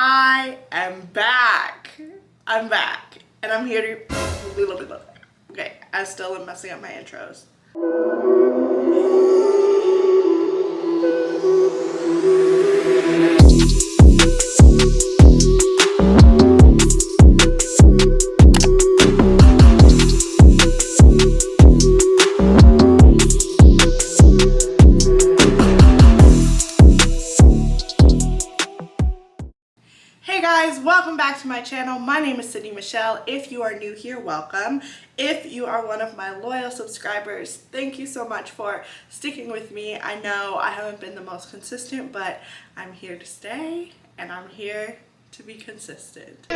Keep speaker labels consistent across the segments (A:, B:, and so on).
A: I am back. I'm back. And I'm here to... Okay, I still am messing up my intros. Hey guys, welcome back to my channel. My name is Sydney Michelle. If you are new here, welcome. If you are one of my loyal subscribers, thank you so much for sticking with me. I know I haven't been the most consistent, but I'm here to stay and I'm here to be consistent.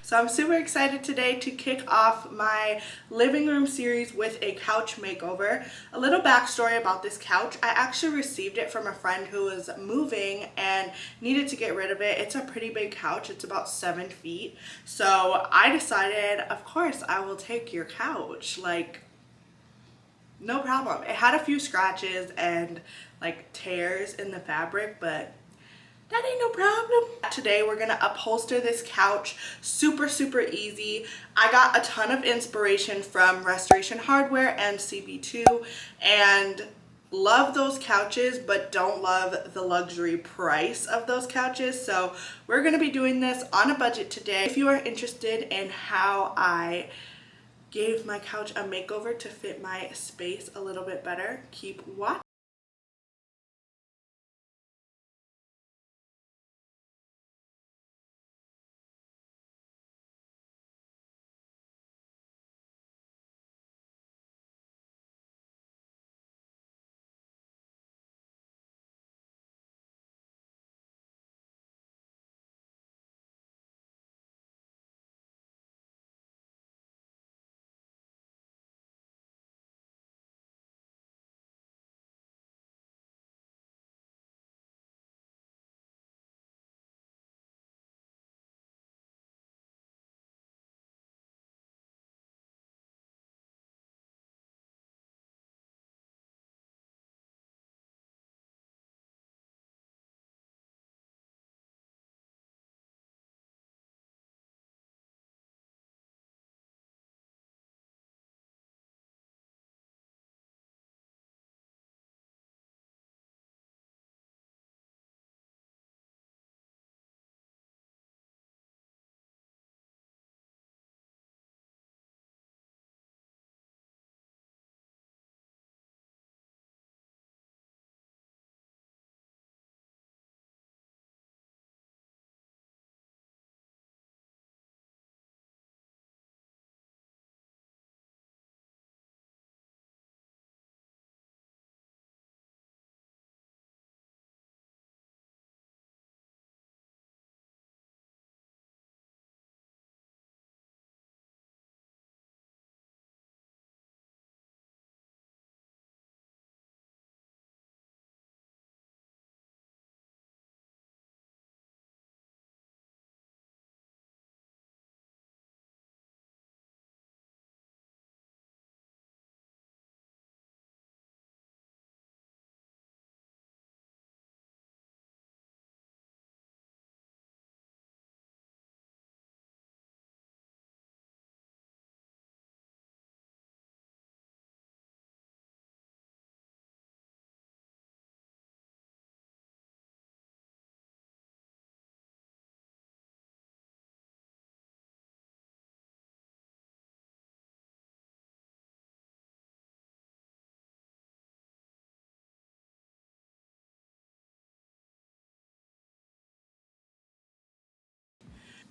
A: So I'm super excited today to kick off my living room series with a couch makeover. A little backstory about this couch. I actually received it from a friend who was moving and needed to get rid of it. It's a pretty big couch. It's about 7 feet. So I decided, of course, I will take your couch. Like, no problem. It had a few scratches and like tears in the fabric, but that ain't no problem. Today we're gonna upholster this couch super easy. I got a ton of inspiration from Restoration Hardware and CB2 and love those couches, but don't love the luxury price of those couches. So we're gonna be doing this on a budget today. If you are interested in how I gave my couch a makeover to fit my space a little bit better, keep watching.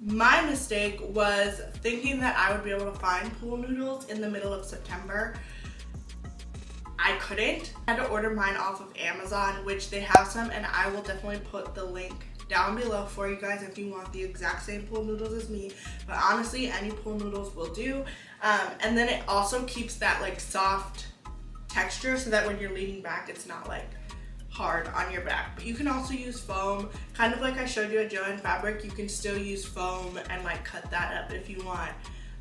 A: My mistake was thinking that I would be able to find pool noodles in the middle of September. I couldn't. I had to order mine off of Amazon, which they have some, and I will definitely put the link down below for you guys if you want the exact same pool noodles as me. But honestly, any pool noodles will do. And then it also keeps that like soft texture so that when you're leaning back, it's not like hard on your back. But you can also use foam, kind of like I showed you at Joann Fabrics. You can still use foam and like cut that up if you want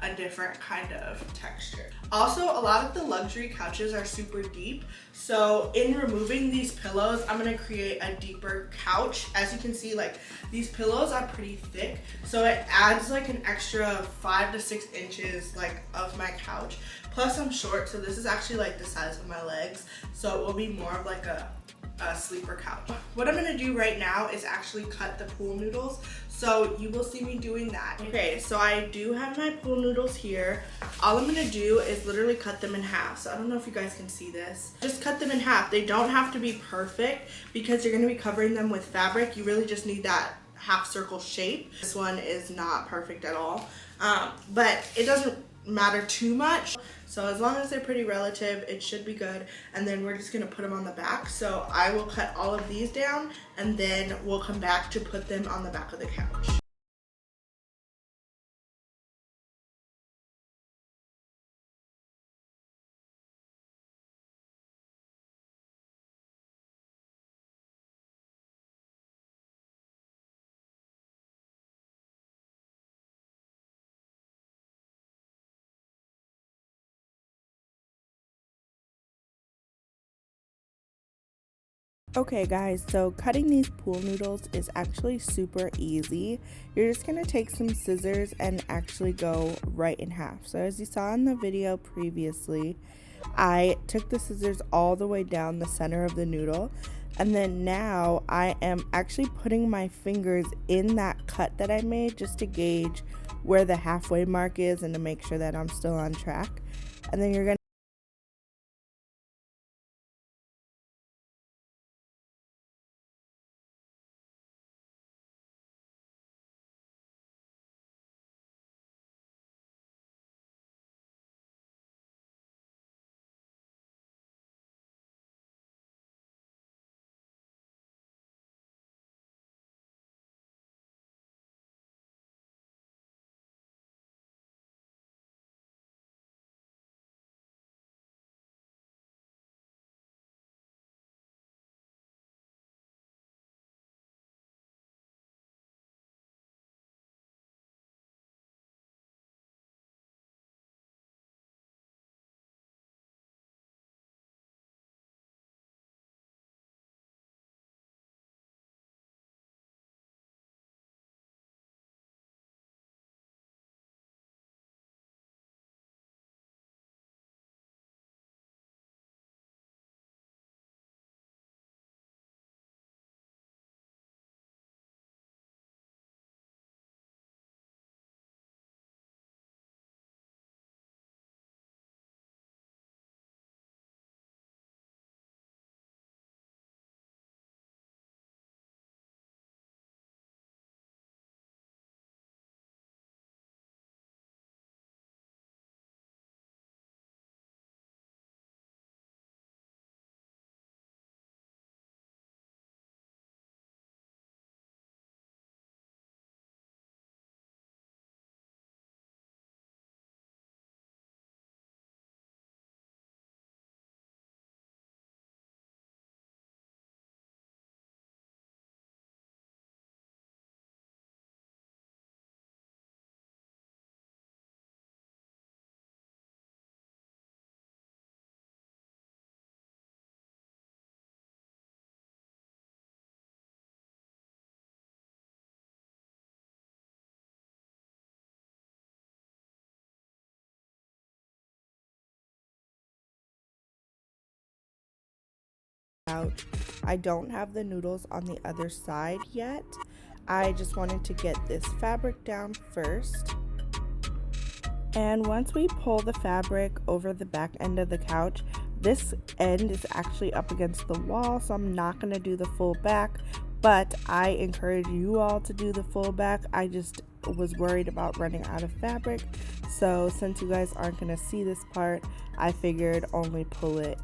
A: a different kind of texture. Also, a lot of the luxury couches are super deep, so in removing these pillows, I'm gonna create a deeper couch. As you can see, like, these pillows are pretty thick, so it adds like an extra 5 to 6 inches like of my couch. Plus I'm short, so this is actually like the size of my legs, so it will be more of like a sleeper couch. What I'm gonna do right now is actually cut the pool noodles, so you will see me doing that. Okay, so I do have my pool noodles here. All I'm gonna do is literally cut them in half. So I don't know if you guys can see this. Just cut them in half. They don't have to be perfect because you're gonna be covering them with fabric. You really just need that half circle shape. This one is not perfect at all, but it doesn't matter too much. So as long as they're pretty relative, it should be good. And then we're just gonna put them on the back. So I will cut all of these down and then we'll come back to put them on the back of the couch.
B: Okay guys, so cutting these pool noodles is actually super easy. You're just going to take some scissors and actually go right in half. So as you saw in the video previously, I took the scissors all the way down the center of the noodle, and then now I am actually putting my fingers in that cut that I made just to gauge where the halfway mark is and to make sure that I'm still on track. And then you're going out. I don't have the noodles on the other side yet. I just wanted to get this fabric down first. And once we pull the fabric over the back end of the couch, this end is actually up against the wall, so I'm not going to do the full back, but I encourage you all to do the full back. I just was worried about running out of fabric, so since you guys aren't going to see this part, I figured only pull it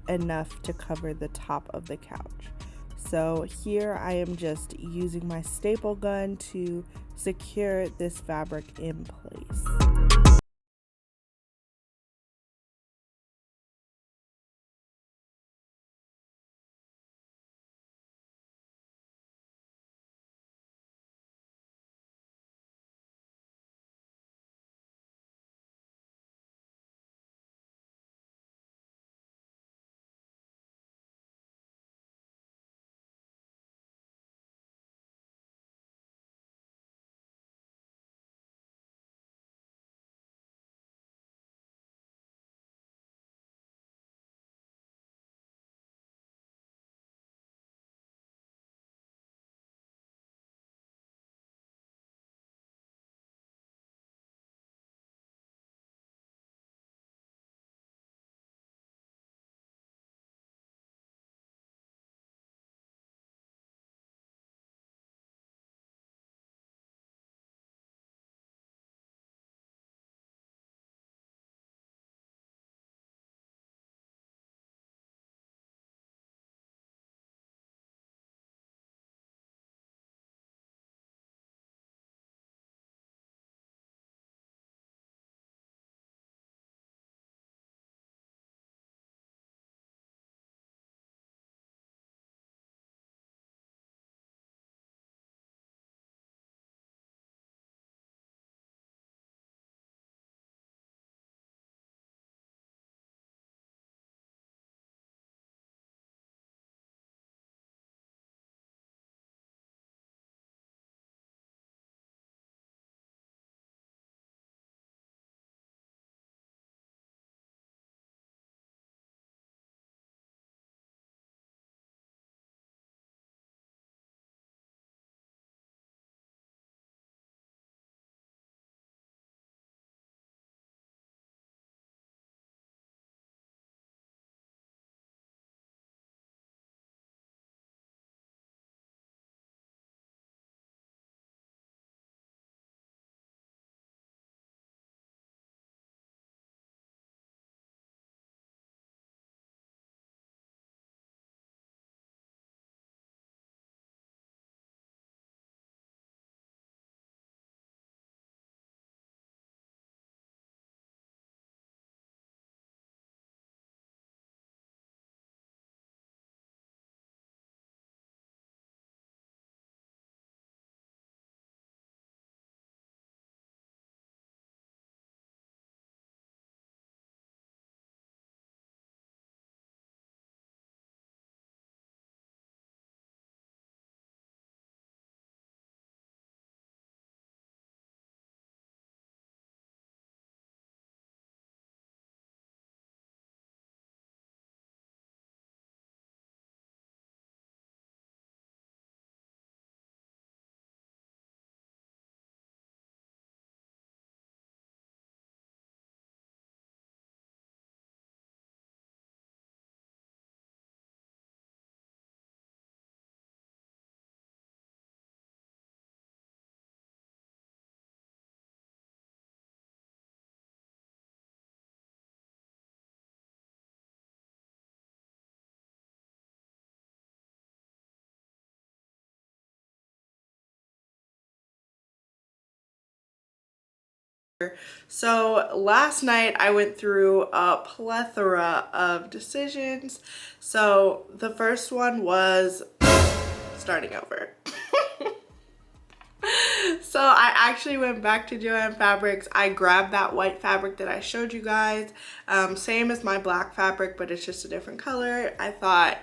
B: enough to cover the top of the couch. So here I am just using my staple gun to secure this fabric in place.
A: So last night I went through a plethora of decisions. So the first one was starting over. So I actually went back to Joann Fabrics. I grabbed that white fabric that I showed you guys. Same as my black fabric, but it's just a different color. I thought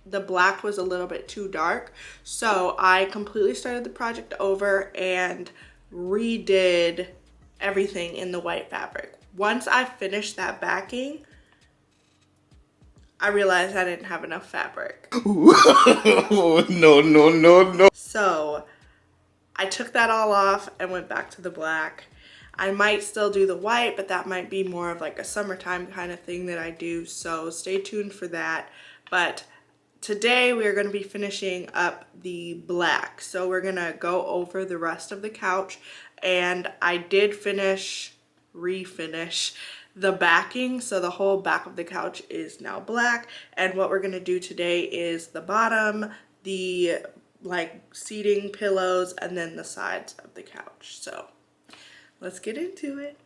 A: the black was a little bit too dark. So I completely started the project over and redid everything in the white fabric. Once I finished that backing, I realized I didn't have enough fabric. No. So I took that all off and went back to the black. I might still do the white, but that might be more of like a summertime kind of thing that I do. So stay tuned for that. But today we are going to be finishing up the black. So we're going to go over the rest of the couch. And I did refinish the backing. So the whole back of the couch is now black. And what we're going to do today is the bottom, the like seating pillows, and then the sides of the couch. So let's get into it.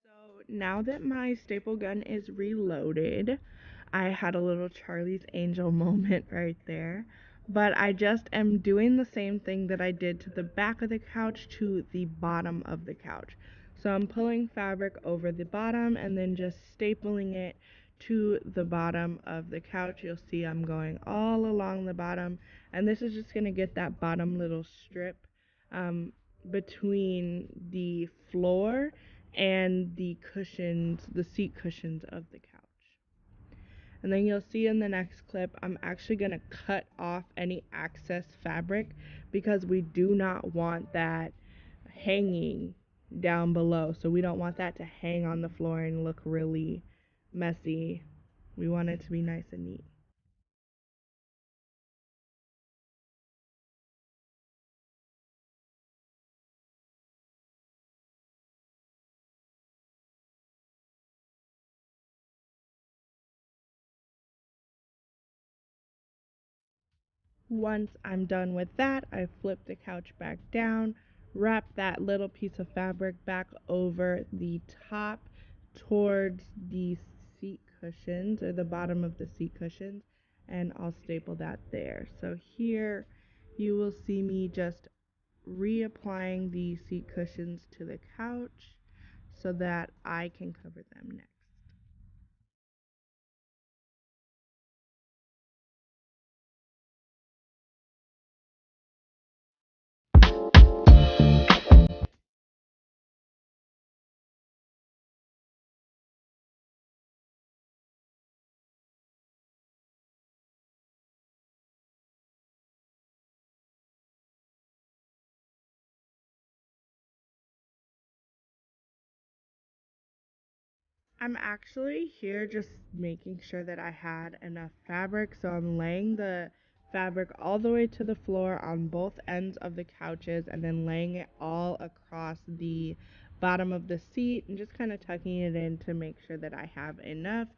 A: So now that my staple gun is reloaded, I had a little Charlie's Angel moment right there. But I just am doing the same thing that I did to the back of the couch to the bottom of the couch. So I'm pulling fabric over the bottom and then just stapling it to the bottom of the couch. You'll see I'm going all along the bottom, and this is just going to get that bottom little strip um, between the floor and the cushions, the seat cushions of the couch. And then you'll see in the next clip, I'm actually going to cut off any excess fabric because we do not want that hanging down below. So we don't want that to hang on the floor and look really messy. We want it to be nice and neat. Once I'm done with that, I flip the couch back down, wrap that little piece of fabric back over the top towards the seat cushions, or the bottom of the seat cushions, and I'll staple that there. So here you will see me just reapplying the seat cushions to the couch so that I can cover them next. I'm actually here just making sure that I had enough fabric, so I'm laying the fabric all the way to the floor on both ends of the couches and then laying it all across the bottom of the seat and just kind of tucking it in to make sure that I have enough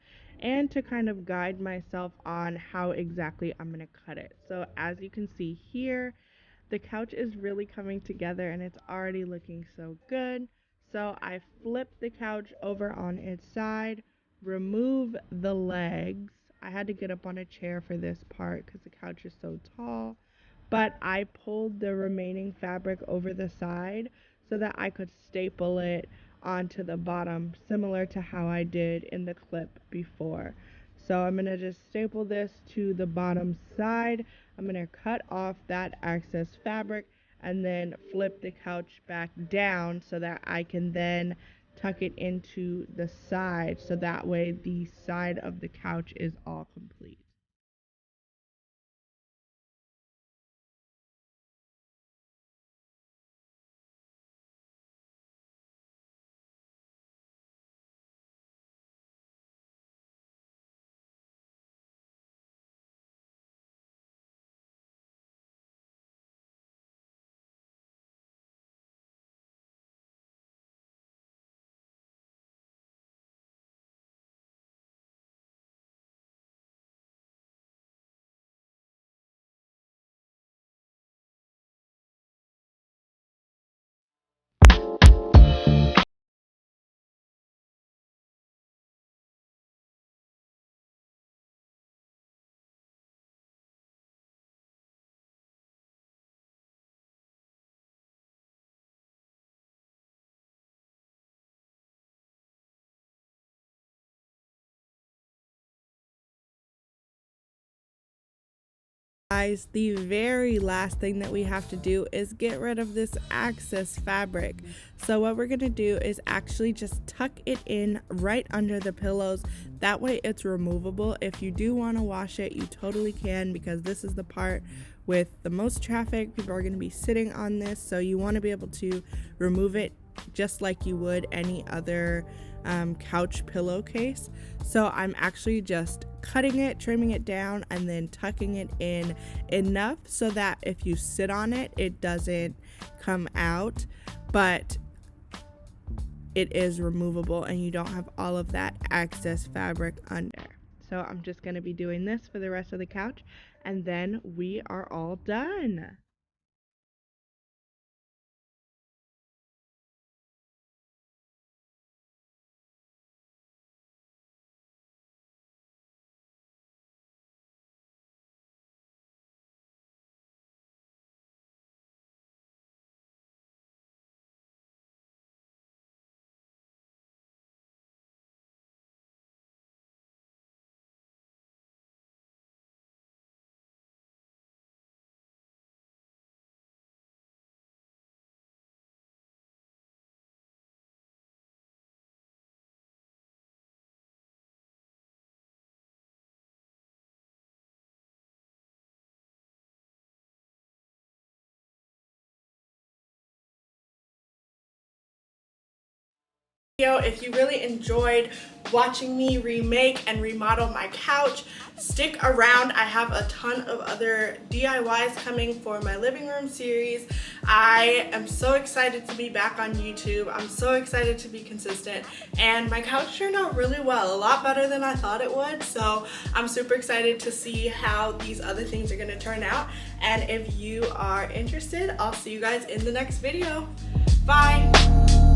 A: and to kind of guide myself on how exactly I'm going to cut it. So as you can see here, the couch is really coming together and it's already looking so good. So I flip the couch over on its side, remove the legs. I had to get up on a chair for this part because the couch is so tall. But I pulled the remaining fabric over the side so that I could staple it onto the bottom, similar to how I did in the clip before. So I'm going to just staple this to the bottom side. I'm going to cut off that excess fabric and then flip the couch back down so that I can then tuck it into the side, so that way the side of the couch is all complete.
B: Guys, the very last thing that we have to do is get rid of this excess fabric. So what we're going to do is actually just tuck it in right under the pillows. That way it's removable. If you do want to wash it, you totally can, because this is the part with the most traffic. People are going to be sitting on this, so you want to be able to remove it just like you would any other couch pillowcase. So I'm actually just cutting it, trimming it down, and then tucking it in enough so that if you sit on it, it doesn't come out, but it is removable and you don't have all of that excess fabric under. So I'm just going to be doing this for the rest of the couch, and then we are all done. If you really enjoyed watching me remake and remodel my couch, stick around. I have a ton of other DIYs coming for my living room series. I am so excited to be back on YouTube. I'm so excited to be consistent, and my couch turned out really well, a lot better than I thought it would. So I'm super excited to see how these other things are going to turn out. And if you are interested, I'll see you guys in the next video. Bye.